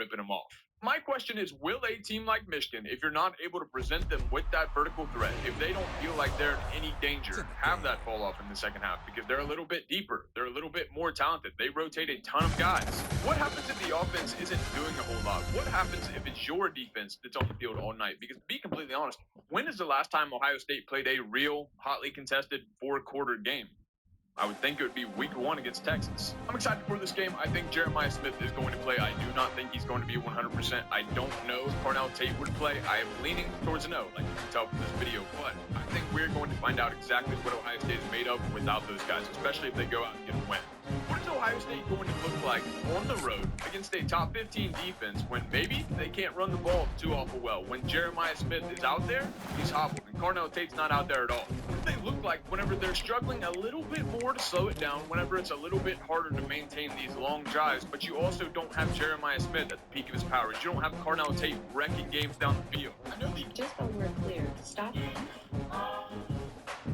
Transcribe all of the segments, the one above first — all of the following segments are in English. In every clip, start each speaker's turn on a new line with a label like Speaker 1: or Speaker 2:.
Speaker 1: ripping them off. My question is, will a team like Michigan, if you're not able to present them with that vertical threat, if they don't feel like they're in any danger, have that fall off in the second half? Because they're a little bit deeper. They're a little bit more talented. They rotate a ton of guys. What happens if the offense isn't doing a whole lot? What happens if it's your defense that's on the field all night? Because to be completely honest, when is the last time Ohio State played a real, hotly contested four-quarter game? I would think it would be week 1 against Texas. I'm excited for this game. I think Jeremiah Smith is going to play. I do not think he's going to be 100%. I don't know if Carnell Tate would play. I am leaning towards a no, like you can tell from this video. But I think we're going to find out exactly what Ohio State is made of without those guys, especially if they go out and get a win. What is Ohio State going to look like on the road against a top 15 defense when maybe they can't run the ball too awful well? When Jeremiah Smith is out there, he's hobbled, and Carnell Tate's not out there at all. What do they look like whenever they're struggling a little bit more to slow it down, whenever it's a little bit harder to maintain these long drives, but you also don't have Jeremiah Smith at the peak of his powers? You don't have Carnell Tate wrecking games down the field.
Speaker 2: I know that. Just so we're clear, stop.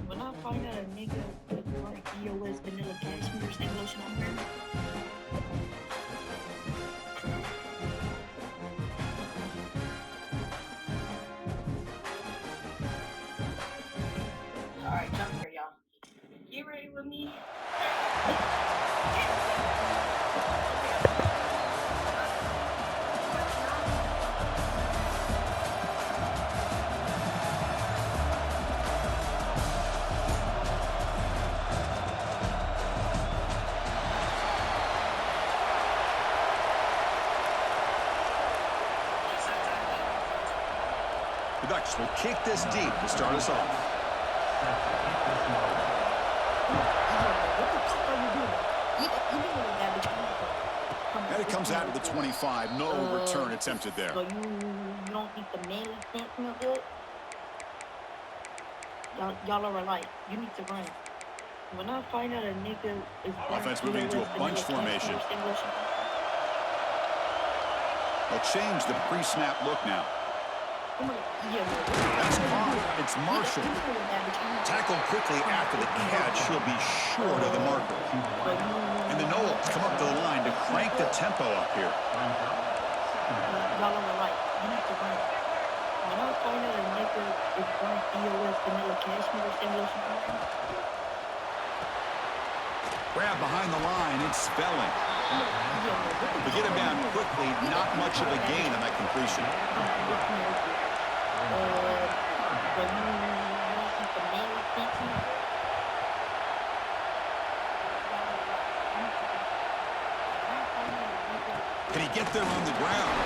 Speaker 2: When I find out a nigga with like EOS vanilla cashmere stain lotion on her. Alright, jump here, y'all. You ready with me?
Speaker 3: The Ducks will kick this deep to start us off. And it comes out of the 25. No return attempted there.
Speaker 2: So you don't think the manly stance smell good? Y'all are alike. You need to run. When I find out a nigga is
Speaker 3: offense moving into a bunch formation. They'll change the pre-snap look now. That's caught. It's Marshall. Tackled quickly after the catch. He'll be short of the marker. And the Noles come up to the line to crank the tempo up here.
Speaker 2: Y'all are right. You need to run. When I find out a nigga is wearing EOS vanilla cashmere stimulation.
Speaker 3: Grab behind the line. It's Spelling. But get him down quickly. Not much of a gain on that completion. Can he get there on the ground?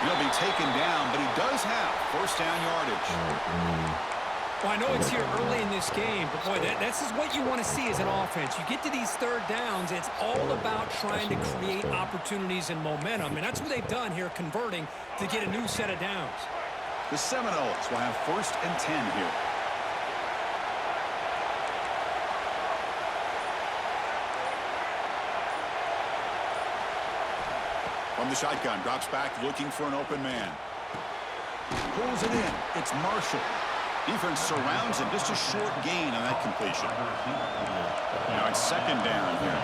Speaker 3: He'll be taken down, but he does have first down yardage.
Speaker 4: Well, I know it's here early in this game, but boy, that's just what you want to see as an offense. You get to these third downs, it's all about trying to create opportunities and momentum, and that's what they've done here, converting to get a new set of downs.
Speaker 3: The Seminoles will have first and 10 here. From the shotgun, drops back, looking for an open man. Pulls it in. It's Marshall. Defense surrounds him. Just a short gain on that completion. Now it's second down here.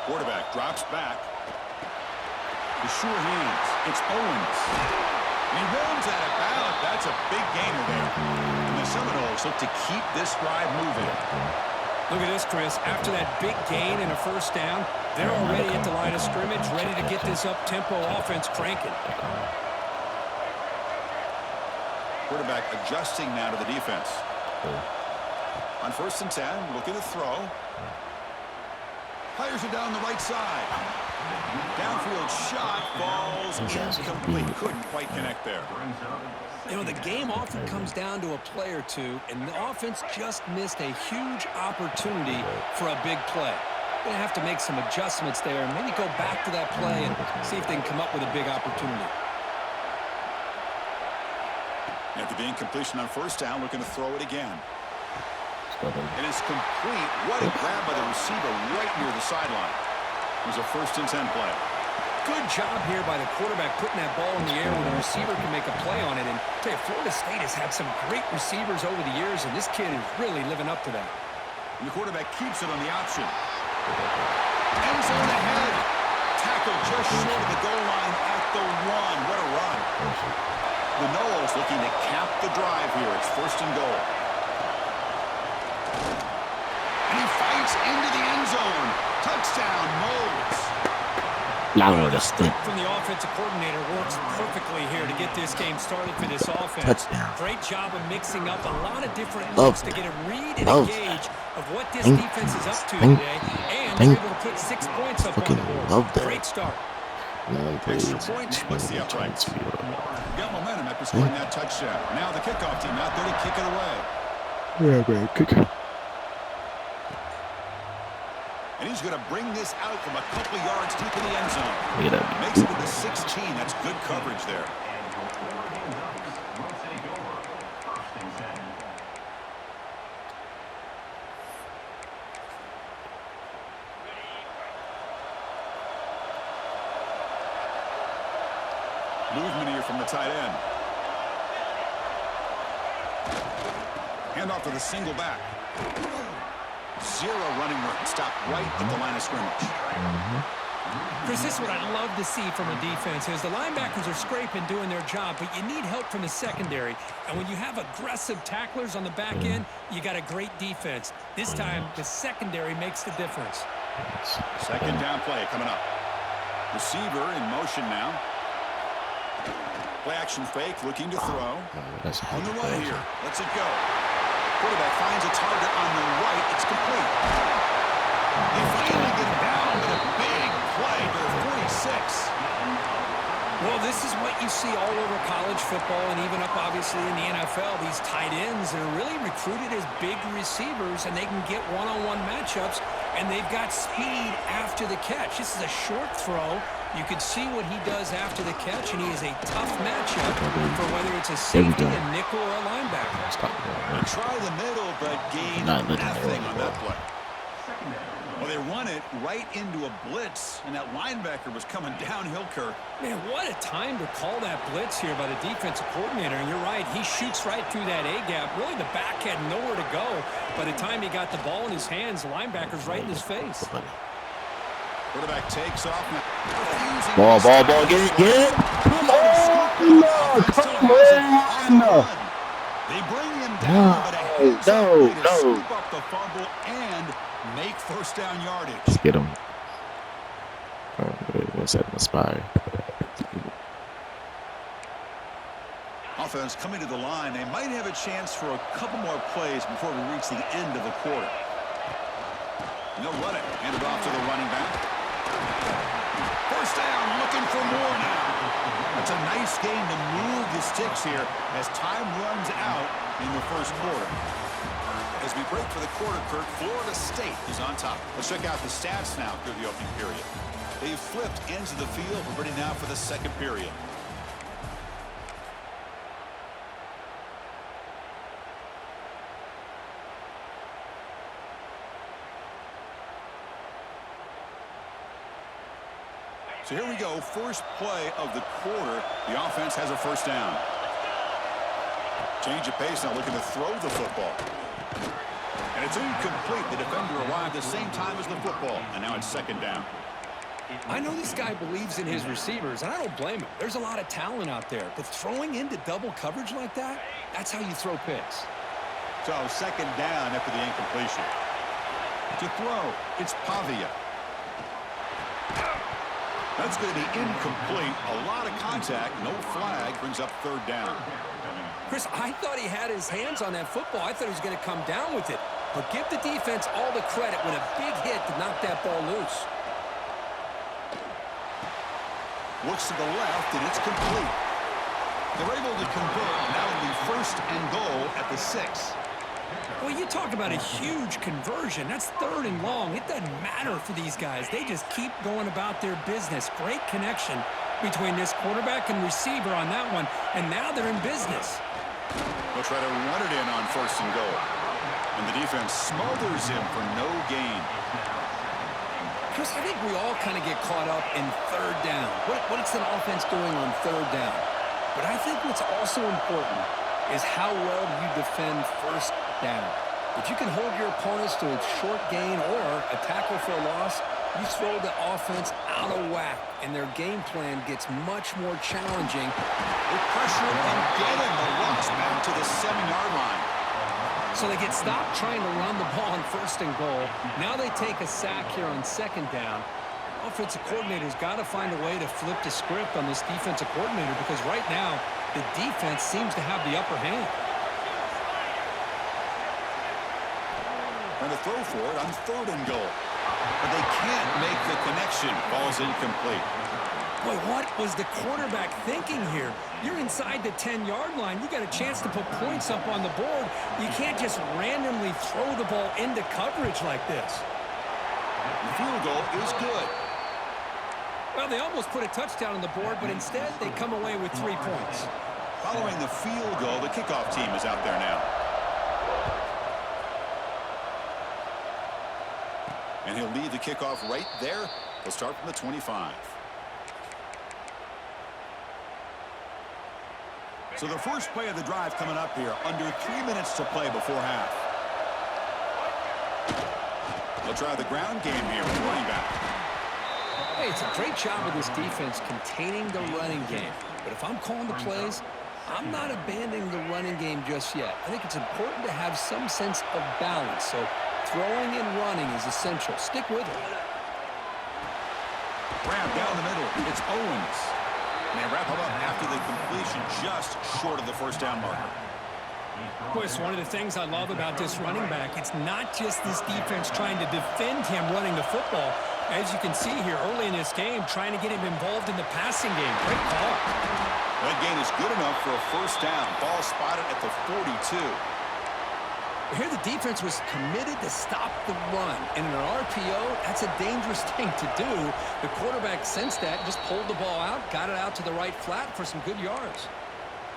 Speaker 3: Quarterback drops back. The sure hands. It's Owens. And he runs out of bounds. That's a big gainer there. And the Seminoles look to keep this drive moving.
Speaker 4: Look at this, Chris. After that big gain and a first down, they're already at the line of scrimmage, ready to get this up-tempo offense cranking.
Speaker 3: Quarterback adjusting now to the defense. On first and 10, looking to throw. Fires it down the right side. Downfield shot falls incomplete. Couldn't quite connect there.
Speaker 4: You know, the game often comes down to a play or two, and the offense just missed a huge opportunity for a big play. They're going to have to make some adjustments there and maybe go back to that play and see if they can come up with a big opportunity.
Speaker 3: After the incompletion on first down, looking to throw it again. It is complete. What a grab by the receiver right near the sideline. It was a first and 10 play.
Speaker 4: Good job here by the quarterback putting that ball in the air when the receiver Tell you, Florida State has had some great receivers over the years, and this kid is really living up to that.
Speaker 3: And the quarterback keeps it on the option. End zone ahead. Tackle just short of the goal line at the 1. What a run. The Noles looking to cap the drive here. It's 1st and goal. And he fights into the end zone. Touchdown, Noles.
Speaker 5: Florida State.
Speaker 4: From the offensive coordinator works perfectly here to get this game started for this offense.
Speaker 5: Touchdown.
Speaker 4: Great job of mixing up a lot of different
Speaker 5: Love
Speaker 4: looks to get a read and
Speaker 5: Love
Speaker 4: a gauge of what this
Speaker 5: Thank-
Speaker 4: defense is up to
Speaker 5: thank-
Speaker 4: today. And
Speaker 5: thank-
Speaker 4: they're able to put 6 points up on
Speaker 5: Fucking
Speaker 4: the board.
Speaker 5: love that.
Speaker 4: Great start.
Speaker 3: Extra point splits the uprights. Got momentum after scoring that touchdown. Now the kickoff team out there to kick it away.
Speaker 5: Yeah, man. Kick it.
Speaker 3: And he's going to bring this out from a couple of yards deep in the end zone.
Speaker 5: Look at that.
Speaker 3: Makes it to the 16. That's good coverage there. Movement here from the tight end. Hand off to the single back. 0 running room. Stop right at the line of scrimmage.
Speaker 4: Chris, this is what I'd love to see from a defense is the linebackers are scraping, doing their job, but you need help from the secondary. And when you have aggressive tacklers on the back end, you got a great defense. This time, the secondary makes the difference.
Speaker 3: Second down play coming up. Receiver in motion now. Play action fake, looking to throw.
Speaker 5: That's
Speaker 3: On the run here. Lets it go. Quarterback finds a target on the right. It's complete. They finally get down with a big play to the 46.
Speaker 4: Well, this is what you see all over college football and even up, obviously, in the NFL. These tight ends are really recruited as big receivers, and they can get one-on-one matchups, and they've got speed after the catch. This is a short throw. You can see what he does after the catch, and he is a tough matchup for whether it's a safety, a nickel, or a linebacker.
Speaker 5: Stop
Speaker 3: They try the middle, but gain
Speaker 5: Not letting
Speaker 3: nothing
Speaker 5: it
Speaker 3: on
Speaker 5: roll.
Speaker 3: that play. Well, they run it right into a blitz, and that linebacker was coming downhill, Kirk.
Speaker 4: Man, what a time to call that blitz here by the defensive coordinator. And you're right, he shoots right through that A-gap. Really, the back had nowhere to go. By the time he got the ball in his hands, the linebacker's right in his face.
Speaker 3: Quarterback takes off. Refusing
Speaker 5: Ball,
Speaker 3: to
Speaker 5: ball,
Speaker 3: stop
Speaker 5: ball,
Speaker 3: the
Speaker 5: get it,
Speaker 3: run.
Speaker 5: get it.
Speaker 3: Come on!
Speaker 5: Come on!
Speaker 3: They bring him down, but a hands-up
Speaker 5: No,
Speaker 3: way to
Speaker 5: no.
Speaker 3: scoop up the fumble and make first down yardage.
Speaker 5: Let's get him. What's that? Inspire.
Speaker 3: Offense coming to the line. They might have a chance for a couple more plays before we reach the end of the quarter. And they'll run it. Hand it off to the running back. First down, looking for more now. That's a nice game to move the sticks here as time runs out in the first quarter. As we break for the quarter, Kirk, Florida State is on top. Let's check out the stats now through the opening period. They've flipped ends of the field. We're ready now for the second period. So here we go, first play of the quarter. The offense has a first down. Change of pace now, looking to throw the football. And it's incomplete. The defender arrived the same time as the football, and now it's second down.
Speaker 4: I know this guy believes in his receivers, and I don't blame him. There's a lot of talent out there, but throwing into double coverage like that, that's how you throw picks.
Speaker 3: So second down after the incompletion. To throw, it's Pavia. That's going to be incomplete. A lot of contact, no flag, brings up third down.
Speaker 4: Chris, I thought he had his hands on that football. I thought he was going to come down with it. But give the defense all the credit with a big hit to knock that ball loose.
Speaker 3: Looks to the left, and it's complete. They're able to convert. Now it'll be first and goal at the 6.
Speaker 4: Well, you talk about a huge conversion. That's third and long. It doesn't matter for these guys. They just keep going about their business. Great connection between this quarterback and receiver on that one, and now they're in business.
Speaker 3: They'll try to run it in on first and goal. And the defense smothers him for no gain.
Speaker 4: Chris, I think we all kind of get caught up in third down. What's an offense doing on third down? But I think what's also important is how well you defend first down. If you can hold your opponents to a short gain or a tackle for a loss, you throw the offense out of whack, and their game plan gets much more challenging.
Speaker 3: They pressure and get him. The loss back to the 7-yard line.
Speaker 4: So they get stopped trying to run the ball on first and goal. Now they take a sack here on second down. Offensive coordinator's got to find a way to flip the script on this defensive coordinator because right now the defense seems to have the upper hand.
Speaker 3: And to throw for it on third and goal. But they can't make the connection. Ball's incomplete.
Speaker 4: Boy, what was the quarterback thinking here? You're inside the 10-yard line. You got a chance to put points up on the board. You can't just randomly throw the ball into coverage like this.
Speaker 3: The field goal is good.
Speaker 4: Well, they almost put a touchdown on the board, but instead they come away with 3 points.
Speaker 3: Following the field goal, the kickoff team is out there now. And he'll lead the kickoff right there. They'll start from the 25. So the first play of the drive coming up here. Under 3 minutes to play before half. They'll try the ground game here with the running back.
Speaker 4: Hey, it's a great job of this defense containing the running game. But if I'm calling the plays, I'm not abandoning the running game just yet. I think it's important to have some sense of balance. So throwing and running is essential. Stick with it.
Speaker 3: Grab down the middle. It's Owens. And they wrap him up after the completion just short of the first down marker.
Speaker 4: Boy, it's one of the things I love about this running back. It's not just this defense trying to defend him running the football. As you can see here early in this game, trying to get him involved in the passing game. Great call.
Speaker 3: That gain is good enough for a first down. Ball spotted at the 42.
Speaker 4: Here the defense was committed to stop the run. And in an RPO, that's a dangerous thing to do. The quarterback sensed that, just pulled the ball out, got it out to the right flat for some good yards.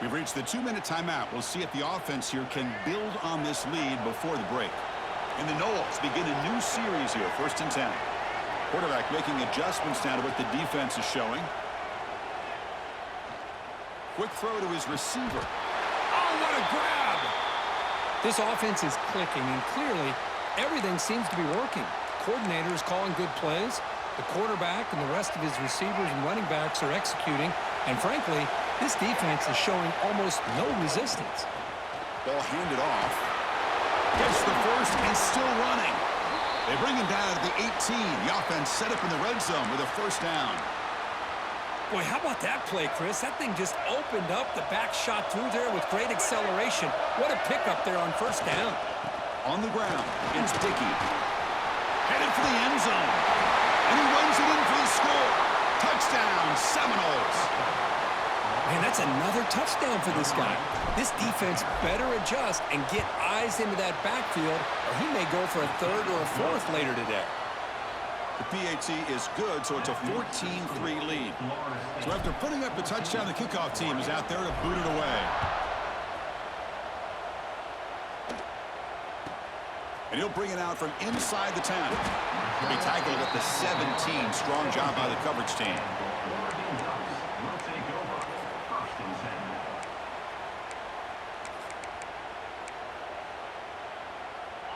Speaker 3: We've reached the 2-minute timeout. We'll see if the offense here can build on this lead before the break. And the Noles begin a new series here, 1st and 10. Quarterback making adjustments now to what the defense is showing. Quick throw to his receiver.
Speaker 4: Oh, what a grab! This offense is clicking, and clearly everything seems to be working. Coordinator is calling good plays. The quarterback and the rest of his receivers and running backs are executing. And frankly, this defense is showing almost no resistance.
Speaker 3: Ball handed off. Gets the first and still running. They bring him down at the 18. The offense set up in the red zone with a first down.
Speaker 4: Boy, how about that play, Chris? That thing just opened up. The back shot through there with great acceleration. What a pickup there on first down.
Speaker 3: On the ground, it's Dickey. Headed for the end zone. And he runs it in for the score. Touchdown, Seminoles.
Speaker 4: Man, that's another touchdown for this guy. This defense better adjust and get eyes into that backfield, or he may go for a third or a fourth later today.
Speaker 3: The PAT is good, so it's a 14-3 lead. So after putting up the touchdown, the kickoff team is out there to boot it away. And he'll bring it out from inside the 10. He'll be tackled at the 17. Strong job by the coverage team.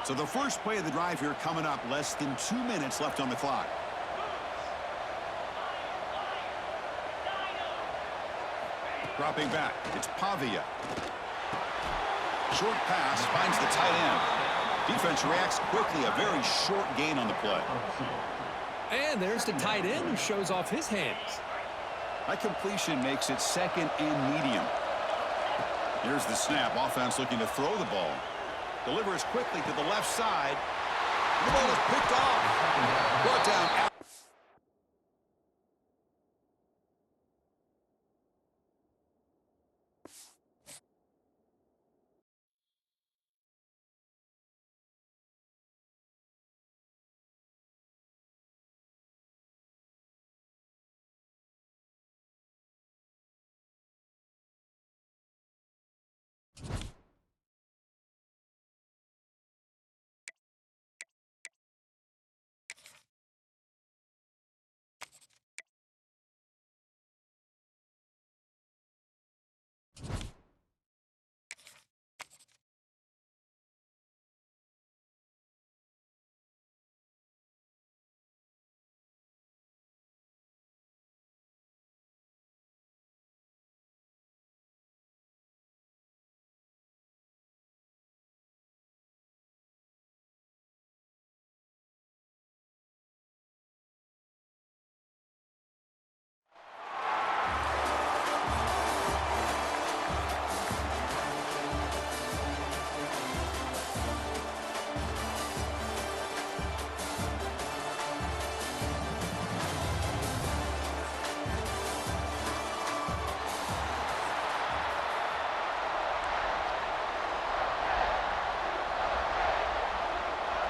Speaker 3: So the first play of the drive here coming up. Less than 2 minutes left on the clock. Dropping back, it's Pavia. Short pass finds the tight end. Defense reacts quickly. A very short gain on the play.
Speaker 4: And there's the tight end who shows off his hands.
Speaker 3: That completion makes it second and medium. Here's the snap. Offense looking to throw the ball. Delivers quickly to the left side. The ball is picked off. Brought down.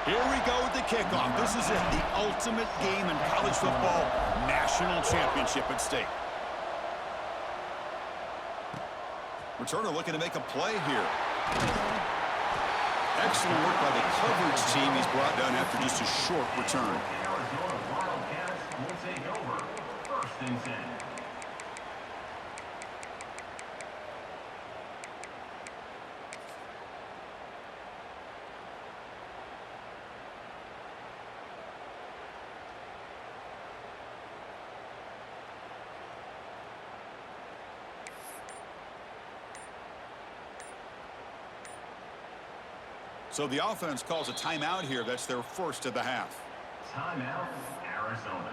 Speaker 3: Here we go with the kickoff. This is it, the ultimate game in college football, national championship at stake. Returner looking to make a play here. Excellent work by the coverage team he's brought down after just a short return.
Speaker 6: Arizona Wildcats will take over 1st and 10.
Speaker 3: So the offense calls a timeout here. That's their first of the half.
Speaker 6: Timeout, Arizona.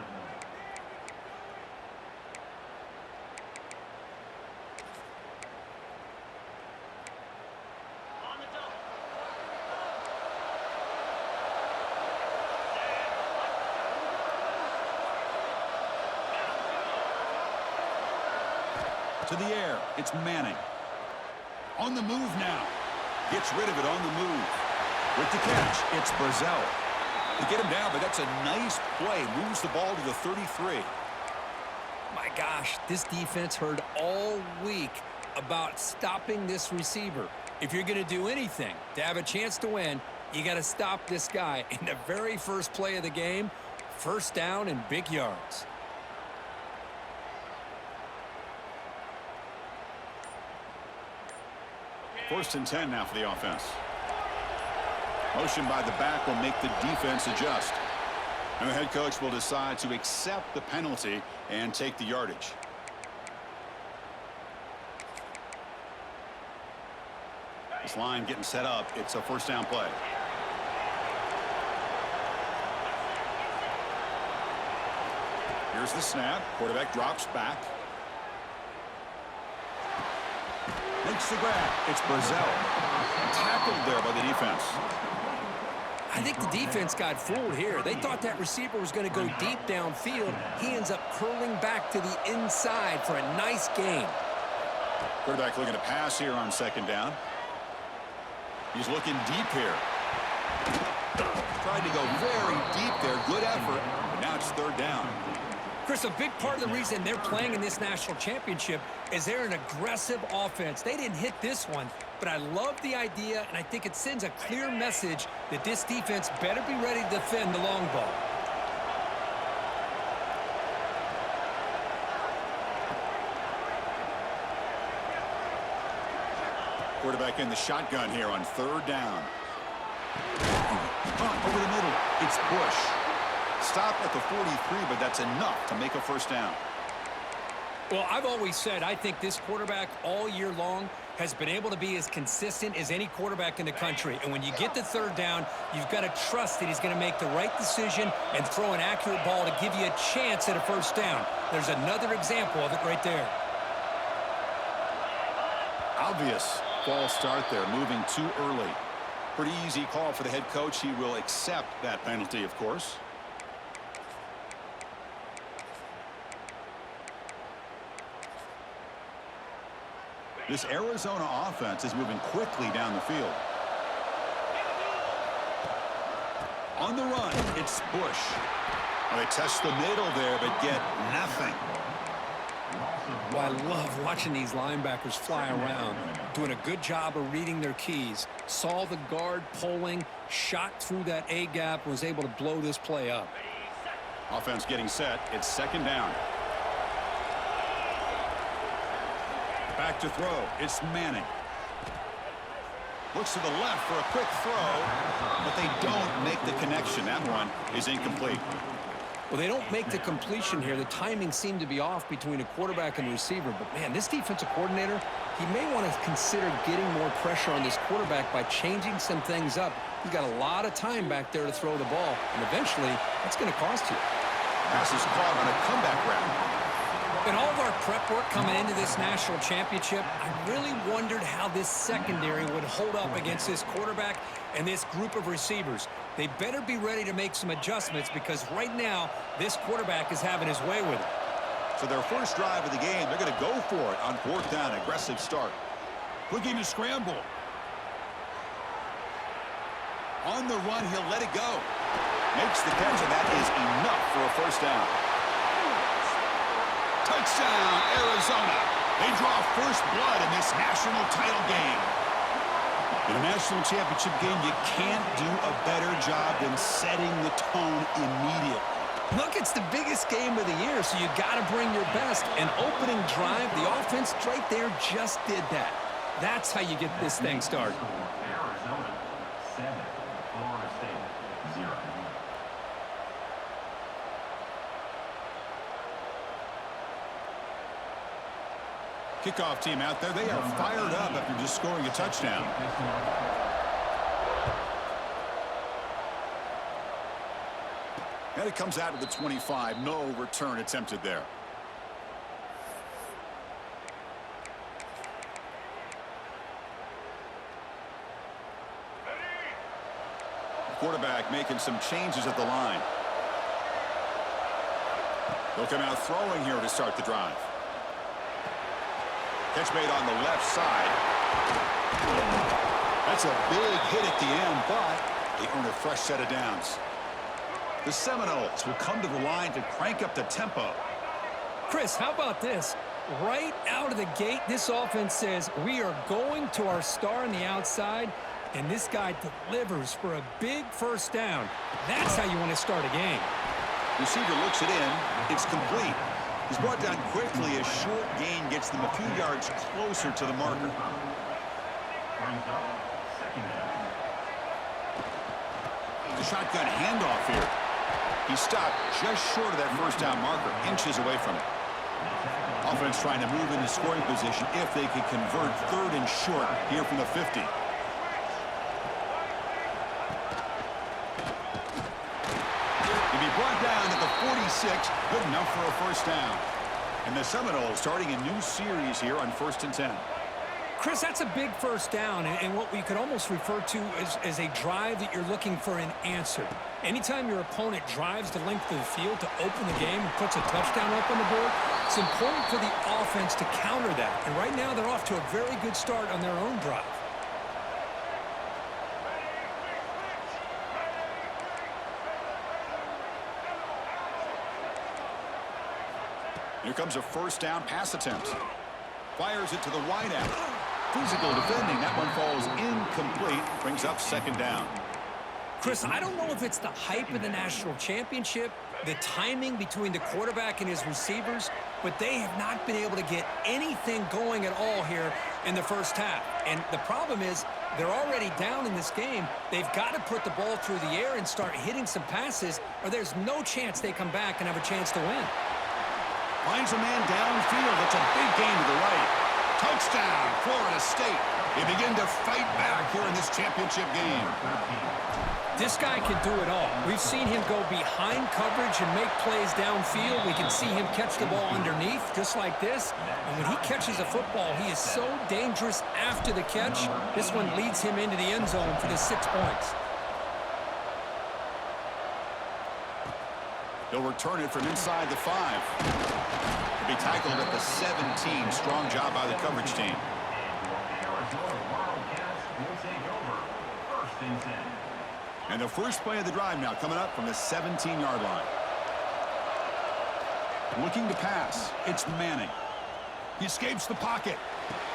Speaker 3: To the air, it's Manning. On the move now. Gets rid of it on the move. With the catch, it's Brazzell. To get him down, but that's a nice play. Moves the ball to the 33.
Speaker 4: My gosh, this defense heard all week about stopping this receiver. If you're going to do anything to have a chance to win, you got to stop this guy. In the very first play of the game, first down and big yards.
Speaker 3: First and 10 now for the offense. Motion by the back will make the defense adjust. And the head coach will decide to accept the penalty and take the yardage. This line getting set up. It's a first down play. Here's the snap. Quarterback drops back. Makes the grab. It's Brazzell. Tackled there by the defense.
Speaker 4: I think the defense got fooled here. They thought that receiver was going to go deep downfield. He ends up curling back to the inside for a nice gain.
Speaker 3: Quarterback looking to pass here on second down. He's looking deep here. Tried to go very deep there. Good effort. But now it's third down.
Speaker 4: Chris, a big part of the reason they're playing in this national championship is they're an aggressive offense. They didn't hit this one, but I love the idea, and I think it sends a clear message that this defense better be ready to defend the long ball.
Speaker 3: Quarterback in the shotgun here on third down. Over the middle, it's Bush. Stop at the 43, but that's enough to make a first down.
Speaker 4: Well, I've always said I think this quarterback all year long has been able to be as consistent as any quarterback in the country. And when you get to third down, you've got to trust that he's going to make the right decision and throw an accurate ball to give you a chance at a first down. There's another example of it right there.
Speaker 3: Obvious false start there, moving too early. Pretty easy call for the head coach. He will accept that penalty, of course. This Arizona offense is moving quickly down the field. On the run, it's Bush. Well, they test the middle there, but get nothing.
Speaker 4: Well, I love watching these linebackers fly around, doing a good job of reading their keys. Saw the guard pulling, shot through that A-gap, was able to blow this play up.
Speaker 3: Offense getting set. It's second down. Back to throw. It's Manning. Looks to the left for a quick throw, but they don't make the connection. That one is incomplete.
Speaker 4: Well, they don't make the completion here. The timing seemed to be off between a quarterback and a receiver. But, man, this defensive coordinator, he may want to consider getting more pressure on this quarterback by changing some things up. He's got a lot of time back there to throw the ball, and eventually that's going to cost you.
Speaker 3: Pass is caught on a comeback route.
Speaker 4: In all of our prep work coming into this national championship, I really wondered how this secondary would hold up against this quarterback and this group of receivers. They better be ready to make some adjustments because right now, this quarterback is having his way with it.
Speaker 3: So their first drive of the game, they're going to go for it on fourth down. Aggressive start. Looking to scramble. On the run, he'll let it go. Makes the catch, and that is enough for a first down. Touchdown, Arizona. They draw first blood in this national title game. In a national championship game, you can't do a better job than setting the tone immediately.
Speaker 4: Look, it's the biggest game of the year, so you got to bring your best. An opening drive, the offense right there just did that. That's how you get this thing started.
Speaker 6: Arizona 7, Florida State 0.
Speaker 3: Kickoff team out there, they are fired up after just scoring a touchdown. And it comes out of the 25. No return attempted there. Quarterback making some changes at the line. They'll come out throwing here to start the drive. Catch made on the left side. That's a big hit at the end, but they earn a fresh set of downs. The Seminoles will come to the line to crank up the tempo.
Speaker 4: Chris, how about this? Right out of the gate, this offense says we are going to our star on the outside, and this guy delivers for a big first down. That's how you want to start a game.
Speaker 3: Receiver looks it in. It's complete. He's brought down quickly. A short gain gets them a few yards closer to the marker. The shotgun handoff here. He stopped just short of that first down marker, inches away from it. Offense trying to move into scoring position if they could convert third and short here from the 50. He'll be brought down at the 46, good enough for a first down. And the Seminoles starting a new series here on 1st and 10.
Speaker 4: Chris, that's a big first down, and what we could almost refer to as a drive that you're looking for an answer. Anytime your opponent drives the length of the field to open the game and puts a touchdown up on the board, it's important for the offense to counter that. And right now, they're off to a very good start on their own drive.
Speaker 3: Here comes a first down pass attempt. Fires it to the wideout. Physical defending. That one falls incomplete. Brings up second down.
Speaker 4: Chris, I don't know if it's the hype of the national championship, the timing between the quarterback and his receivers, but they have not been able to get anything going at all here in the first half. And the problem is they're already down in this game. They've got to put the ball through the air and start hitting some passes, or there's no chance they come back and have a chance to win.
Speaker 3: Finds a man downfield. That's a big gain to the right. Touchdown, Florida State. They begin to fight back here in this championship game.
Speaker 4: This guy can do it all. We've seen him go behind coverage and make plays downfield. We can see him catch the ball underneath, just like this. And when he catches a football, he is so dangerous after the catch. This one leads him into the end zone for the 6 points.
Speaker 3: They'll return it from inside the 5. He'll be tackled at the 17. Strong job by the coverage team. And the first play of the drive now coming up from the 17-yard line. Looking to pass. It's Manning. He escapes the pocket.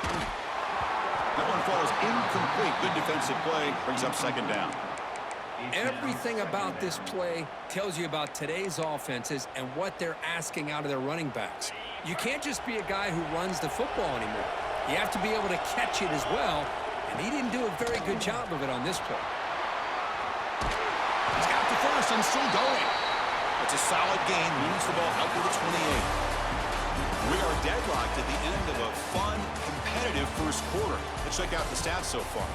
Speaker 3: That one falls incomplete. Good defensive play. Brings up second down.
Speaker 4: Everything about this play tells you about today's offenses and what they're asking out of their running backs. You can't just be a guy who runs the football anymore. You have to be able to catch it as well, and he didn't do a very good job of it on this play.
Speaker 3: He's got the first and still going. It's a solid gain. Moves the ball out to the 28. We are deadlocked at the end of a fun, competitive first quarter. Let's check out the stats so far.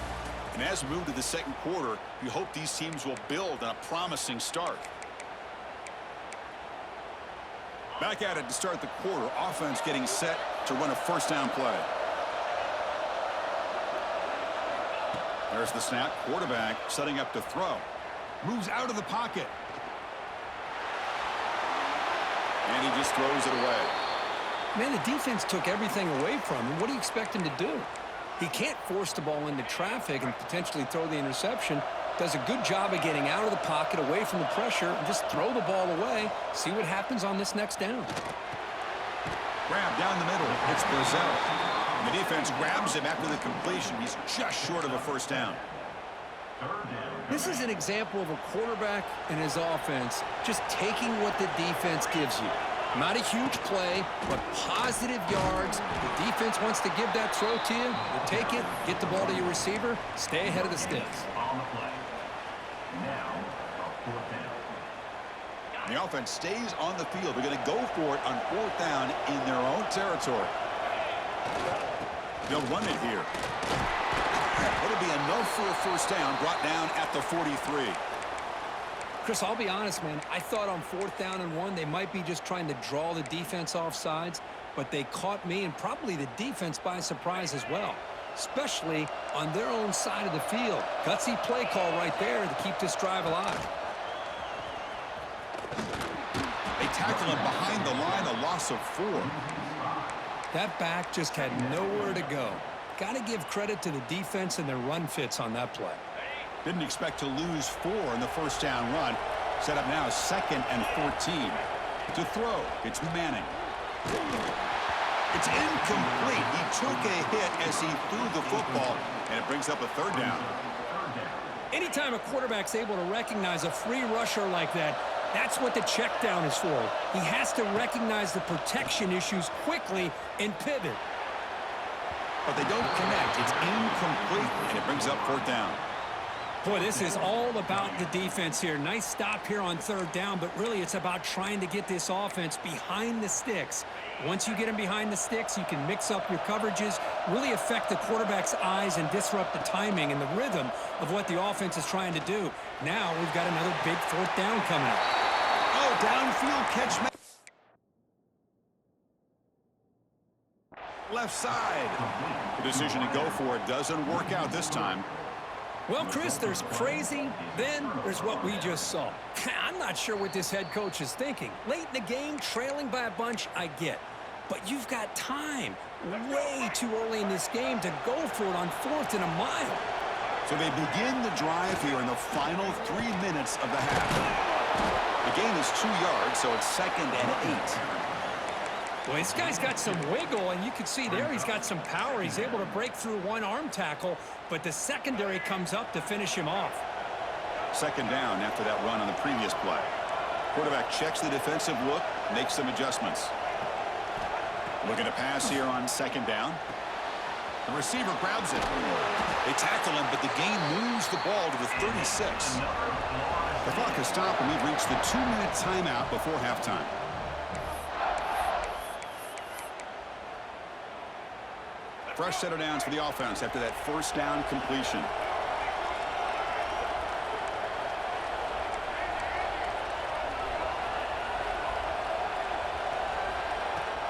Speaker 3: And as we move to the second quarter, we hope these teams will build on a promising start. Back at it to start the quarter. Offense getting set to run a first down play. There's the snap. Quarterback setting up to throw. Moves out of the pocket. And he just throws it away.
Speaker 4: Man, the defense took everything away from him. What do you expect him to do? He can't force the ball into traffic and potentially throw the interception. Does a good job of getting out of the pocket, away from the pressure, and just throw the ball away. See what happens on this next down.
Speaker 3: Grab down the middle. It's Brazzell. And the defense grabs him after the completion. He's just short of a first down.
Speaker 4: This is an example of a quarterback and his offense just taking what the defense gives you. Not a huge play, but positive yards. The defense wants to give that throw to you. You take it, get the ball to your receiver, stay ahead of the sticks.
Speaker 6: On the play. Now, a fourth down.
Speaker 3: The offense stays on the field. They're going to go for it on fourth down in their own territory. They'll run it here. It'll be enough for a first down, brought down at the 43.
Speaker 4: Chris, I'll be honest, man. I thought on fourth down and 1, they might be just trying to draw the defense off sides, but they caught me and probably the defense by surprise as well, especially on their own side of the field. Gutsy play call right there to keep this drive alive.
Speaker 3: They tackle him behind the line, a loss of 4.
Speaker 4: That back just had nowhere to go. Got to give credit to the defense and their run fits on that play.
Speaker 3: Didn't expect to lose 4 in the first down run. Set up now 2nd and 14. To throw, it's Manning. It's incomplete. He took a hit as he threw the football, and it brings up a third down.
Speaker 4: Anytime a quarterback's able to recognize a free rusher like that, that's what the check down is for. He has to recognize the protection issues quickly and pivot.
Speaker 3: But they don't connect. It's incomplete, and it brings up 4th down.
Speaker 4: Boy, this is all about the defense here. Nice stop here on 3rd down, but really it's about trying to get this offense behind the sticks. Once you get them behind the sticks, you can mix up your coverages, really affect the quarterback's eyes and disrupt the timing and the rhythm of what the offense is trying to do. Now we've got another big 4th down coming up.
Speaker 3: Oh, downfield catch. Left side. The decision to go for it doesn't work out this time.
Speaker 4: Well, Chris, there's crazy, then there's what we just saw. I'm not sure what this head coach is thinking. Late in the game, trailing by a bunch, I get. But you've got time, way too early in this game, to go for it on 4th and a mile.
Speaker 3: So they begin the drive here in the final 3 minutes of the half. The gain is 2 yards, so it's 2nd and 8.
Speaker 4: Well, this guy's got some wiggle, and you can see there he's got some power. He's able to break through one arm tackle, but the secondary comes up to finish him off.
Speaker 3: 2nd down after that run on the previous play. Quarterback checks the defensive look, makes some adjustments. Looking to pass here on 2nd down. The receiver grabs it. They tackle him, but the gain moves the ball to the 36. The clock has stopped, and we've reached the 2-minute timeout before halftime. Fresh set of downs for the offense after that first down completion.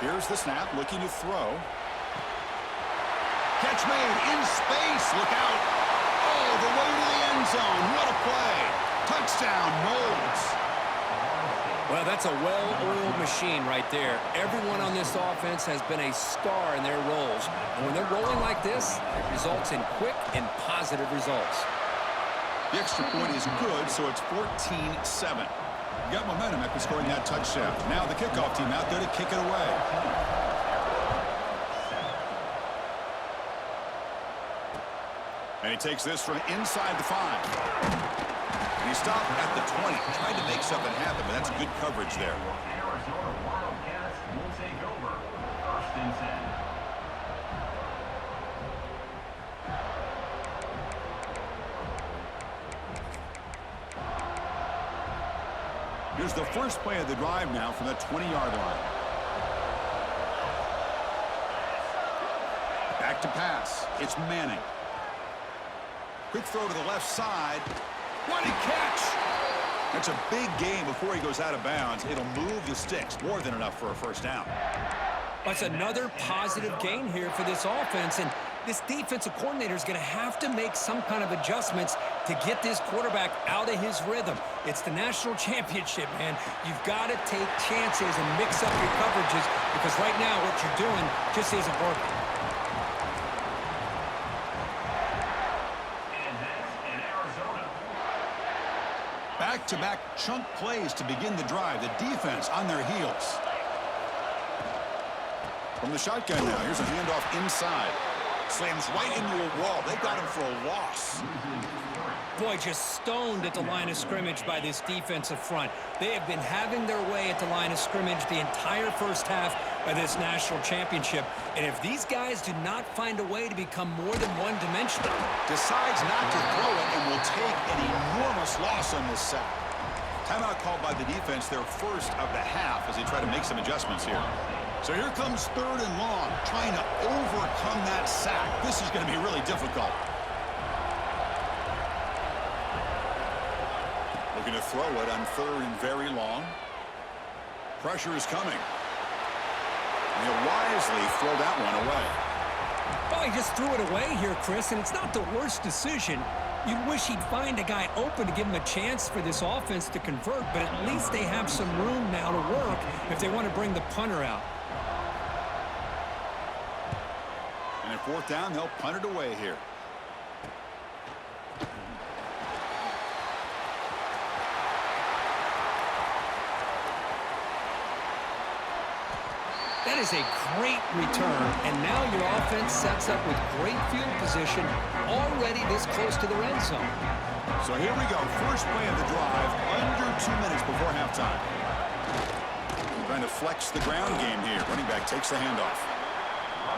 Speaker 3: Here's the snap, looking to throw. Catch made in space. Look out. Oh, the way to the end zone. What a play. Touchdown, Knowles.
Speaker 4: Well, that's a well-oiled machine right there. Everyone on this offense has been a star in their roles. And when they're rolling like this, it results in quick and positive results.
Speaker 3: The extra point is good, so it's 14-7. Got momentum after scoring that touchdown. Now the kickoff team out there to kick it away. And he takes this from inside the 5. And he stopped at the 20, trying to make something happen, but that's good coverage there.
Speaker 6: Arizona Wildcats will take over 1st and 10.
Speaker 3: Here's the first play of the drive now from the 20-yard line. Back to pass. It's Manning. Quick throw to the left side. What a catch! That's a big gain before he goes out of bounds. It'll move the sticks. More than enough for a first down.
Speaker 4: That's another positive gain here for this offense, and this defensive coordinator is going to have to make some kind of adjustments to get this quarterback out of his rhythm. It's the national championship, man. You've got to take chances and mix up your coverages because right now what you're doing just isn't working.
Speaker 6: And that's an Arizona
Speaker 3: Back-to-back chunk plays to begin the drive. The defense on their heels. From the shotgun now, here's a handoff inside. Slams right into a wall. They got him for a loss.
Speaker 4: Boy, just stoned at the line of scrimmage by this defensive front. They have been having their way at the line of scrimmage the entire first half of this national championship. And if these guys do not find a way to become more than one-dimensional,
Speaker 3: Decides not to throw it and will take an enormous loss on this sack. Timeout called by the defense, their first of the half, as they try to make some adjustments here. So here comes 3rd and long, trying to overcome that sack. This is going to be really difficult. Looking to throw it on 3rd and very long. Pressure is coming. And he'll wisely throw that one away.
Speaker 4: well, he just threw it away here, Chris, and it's not the worst decision. You'd wish he'd find a guy open to give him a chance for this offense to convert, but at least they have some room now to work if they want to bring the punter out.
Speaker 3: And at 4th down, they'll punt it away here.
Speaker 4: That is a great return, and now your offense sets up with great field position already this close to the red zone.
Speaker 3: So here we go. First play of the drive, under 2 minutes before halftime. Trying to flex the ground game here. Running back takes the handoff.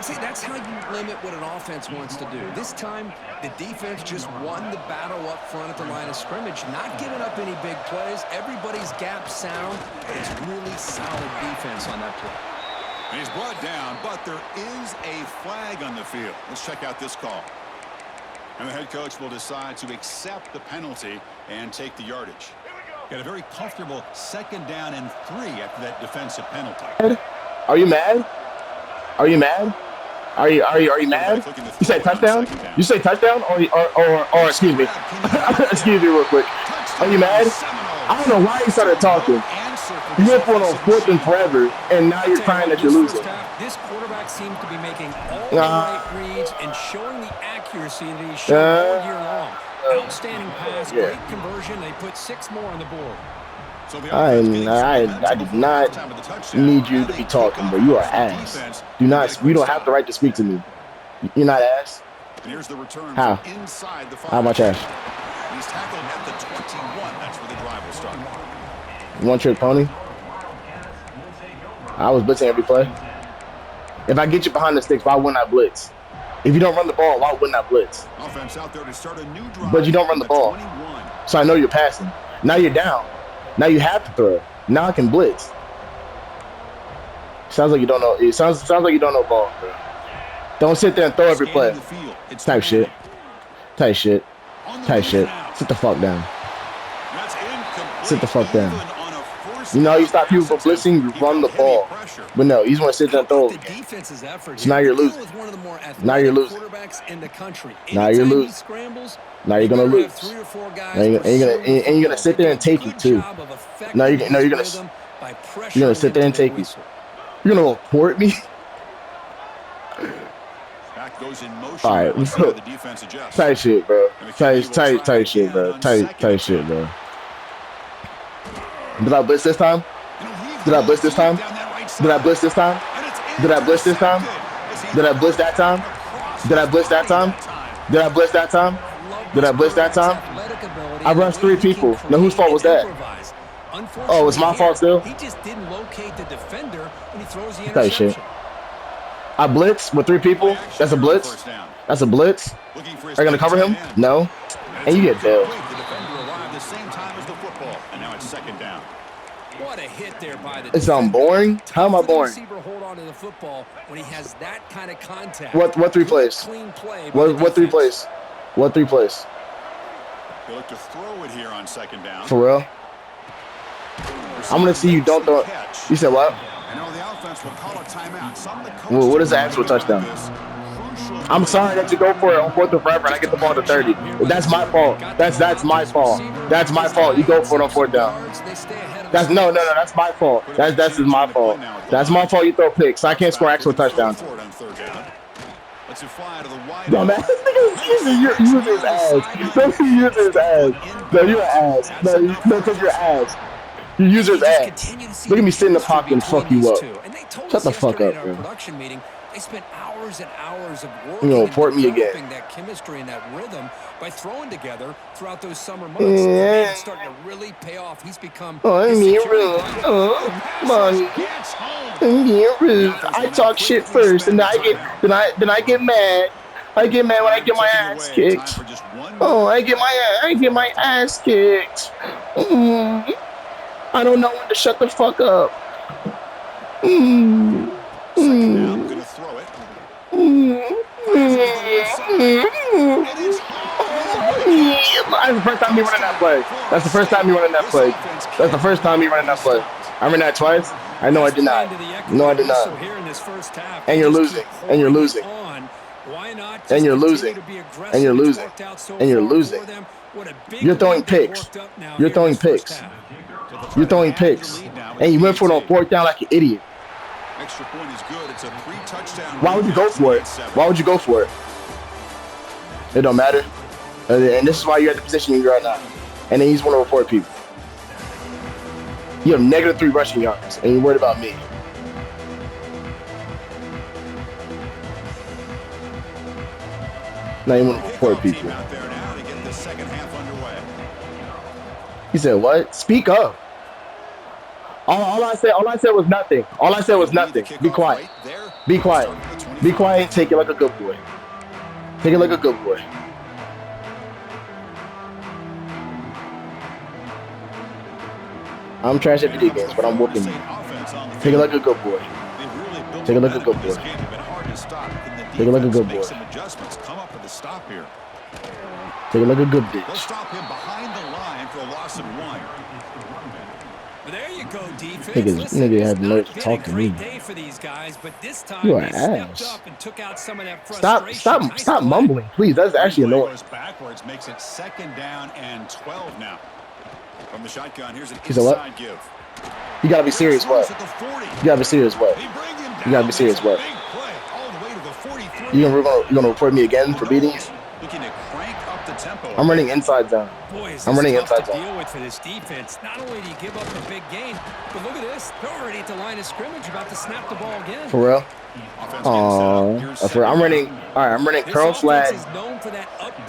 Speaker 4: See, that's how you limit what an offense wants to do. This time, the defense just won the battle up front at the line of scrimmage, not giving up any big plays. Everybody's gap sound, and it's really solid defense on that play.
Speaker 3: And he's brought down, but there is a flag on the field. Let's check out this call. And the head coach will decide to accept the penalty and take the yardage. Got a very comfortable 2nd down and 3 after that defensive penalty.
Speaker 5: Are you mad? Are you mad? Are you mad? You say touchdown? You say touchdown? Or excuse me. Excuse me real quick. Are you mad? I don't know why you started talking. You went for it on 4th and forever, and now you're crying that you're losing.
Speaker 4: This quarterback seems to be making all the right reads and showing the accuracy that he's shown all year long. Outstanding pass, great conversion. They put 6 more on the board.
Speaker 5: I did not need you to be talking, but you are ass. You don't have the right to speak to me. You're not ass. How? How much ass?
Speaker 3: He's tackled at the 21. That's where the drive will start.
Speaker 5: One-trick pony. I was blitzing every play. If I get you behind the sticks, why wouldn't I blitz? If you don't run the ball, why wouldn't I blitz?
Speaker 3: Offense out there to start a new drive.
Speaker 5: But you don't run the ball. So I know you're passing. Now you're down. Now you have to throw. Now I can blitz. Sounds like you don't know. It sounds like you don't know ball, bro. Don't sit there and throw every play. Type shit. Type shit. Type shit. Sit the fuck down. Sit the fuck down. You know, you stop people from blitzing, you run the ball. But no, you just want to sit there and throw it. So now you're losing. Now you're losing. Now you're losing. Now you're gonna lose. And you're gonna sit there and take it too. No, you're gonna sit there and take it. You're gonna report me. All right, tight shit, bro. Tight shit, bro. Tight shit, bro. Did I blitz this time? Did I blitz this time? Did I blitz this time? Did I blitz this time? Did I blitz that time? Did I blitz that time? Did I blitz that time? Did I blitz that time? I rushed 3 people. Now whose fault was that? Oh, it's my fault still?
Speaker 4: He just didn't locate the defender when he throws the
Speaker 5: Tight
Speaker 4: interception.
Speaker 5: shit. I blitz with 3 people. That's a blitz. That's a blitz. Are you gonna cover him? No. And you get bailed.
Speaker 4: What a hit there by the
Speaker 5: It's boring. How am I boring?
Speaker 4: Hold on to the football when he has that kind of contact.
Speaker 5: What 3 plays?
Speaker 4: Clean play.
Speaker 5: What 3 plays? What 3 plays?
Speaker 3: They look to throw it here on 2nd down.
Speaker 5: For real? I'm gonna see you don't throw it. You said what? Well, what is the actual touchdown? I'm sorry that you go for it on 4th and forever and I get the ball to 30. That's my fault. That's my fault. That's my fault. You go for it on 4th down. That's no. That's my fault. That's my fault. That's my fault. You throw picks. I can't score actual touchdowns.
Speaker 3: Let's it fly to the wide.
Speaker 5: No, man, this nigga's using his ass. Don't you use his ass. No, you're an ass. No, because you're ass. You use his ass. Look at me sit in the pocket and fuck you up. Shut the fuck up, bro.
Speaker 4: Production meeting, they spent hours and hours of work
Speaker 5: You gonna report me again.
Speaker 4: that chemistry and that rhythm by throwing together throughout those summer months. Yeah. It's starting to really pay off. He's become
Speaker 5: I'm being rude. Mommy. I'm being rude. I talk shit first and then I get mad. I get mad when I get my ass kicked. Oh, I get my ass kicked. I don't know when to shut the fuck up.
Speaker 3: Second down, gonna throw it.
Speaker 5: That's the first time you running that play. That's the first time you running that play. That's the first time you running that play. I ran that twice. I know I did not. No, I did not. And you're losing. And you're losing. And you're losing. And you're losing. And you're losing. You're throwing picks. You're throwing picks. You're throwing picks. And you went for it on fourth down like an idiot.
Speaker 3: Extra point is good. It's a 3-touchdown.
Speaker 5: Why would you go for it? Why would you go for it? It don't matter. And this is why you're at the position you're at now. And then you just want to report people. You have -3 rushing yards, and you're worried about me. Now you want to report people. He said, what? Speak up. All I said was nothing. All I said was nothing. Be quiet. Be quiet. Be quiet and take it like a good boy. Take it like a good boy. I'm trash at video games, but I'm whooping you. Take it like a good boy. Take it like a good boy. Take it like a good boy. Take it like a good bitch.
Speaker 3: Stop him behind the line for a loss of 1.
Speaker 4: There you go, defense.
Speaker 5: Nigga had the nerve to talk to me. You are ass. Stop mumbling, please. That's actually annoying.
Speaker 3: Backwards makes it 2nd down and 12 now. From the shotgun, here's an
Speaker 5: inside
Speaker 3: give.
Speaker 5: You gotta be serious, what? You gotta be serious, what? You gotta be serious, what? You gonna report me again for beatings?
Speaker 3: Looking to crank up the tempo.
Speaker 5: I'm running inside zone. I'm running inside zone.
Speaker 4: Deal with for this defense. Not only do you give up a big gain, but look at this. They're already at the line of scrimmage, about to snap the ball again.
Speaker 5: For real? I'm running. All right, I'm running curl flat.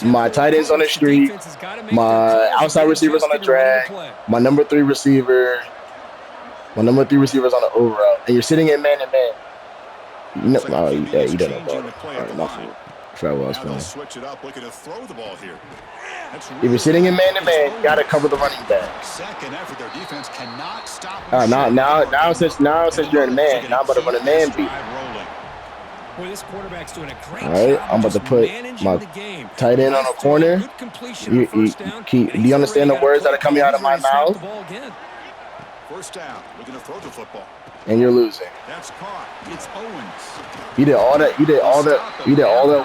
Speaker 5: My tight ends on the street. My outside receivers on the drag. My number 3 receiver. My number 3 receivers on the overall. And you're sitting in man to man. You know, oh, yeah, you don't know about it. All right, my fault. I forgot what I was playing.
Speaker 3: Switch it up, looking to throw the ball here.
Speaker 5: If you're sitting in man to man, you gotta cover the running back.
Speaker 3: Second effort, their defense cannot stop.
Speaker 5: Now since you're in man, now I'm about to run a man beat.
Speaker 4: Boy, this quarterback's doing a great
Speaker 5: all right, I'm about to put my tight end on a corner. Do you understand the words that are coming out of my mouth?
Speaker 3: First down, looking to throw the football.
Speaker 5: And you're losing.
Speaker 3: That's caught. It's Owens.
Speaker 5: You did all that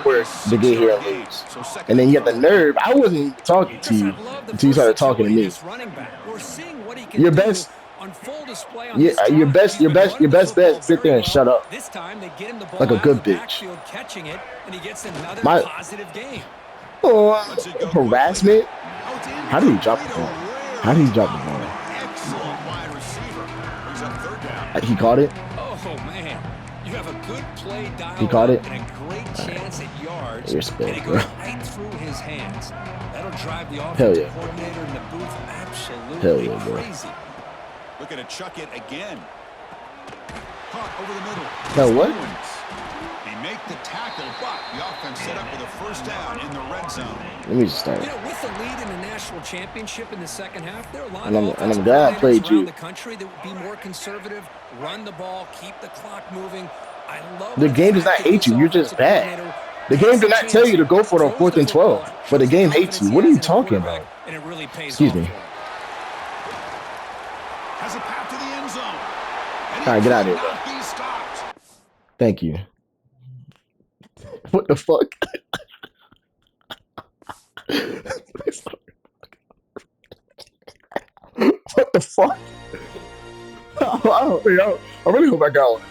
Speaker 5: work to get here and lose. And then you got the nerve. I wasn't even talking to you until you started talking to me. Your best bet, sit there and shut up. Like a good bitch. Harassment? How did he drop the ball? How did he drop the ball? He caught it.
Speaker 4: Oh man, you have a good play dialed.
Speaker 5: He caught it.
Speaker 4: And a great chance at yards.
Speaker 5: You're spilled,
Speaker 4: and it goes right through his hands. That'll drive the offensive coordinator in the booth absolutely crazy.
Speaker 3: Looking to chuck it again. Caught over the middle.
Speaker 5: No, what?
Speaker 3: They make the tackle, but the offense set up with a first down in the red zone.
Speaker 5: Let me just start.
Speaker 4: You know, with the lead in the national championship in the second half, there are a lot
Speaker 5: and
Speaker 4: of
Speaker 5: I'm glad I played you.
Speaker 4: around the country that would be more conservative, run the ball, keep the clock moving. I love
Speaker 5: the game does not hate you. You're just bad. The game did not tell you to go for it on 4th and 12, but the game hates you. What are you talking about?
Speaker 4: And it really pays
Speaker 5: Excuse me.
Speaker 3: Has a path to the end zone.
Speaker 5: All right, get out of here, bro. Thank you. What the fuck? What the fuck? I really hope I got one.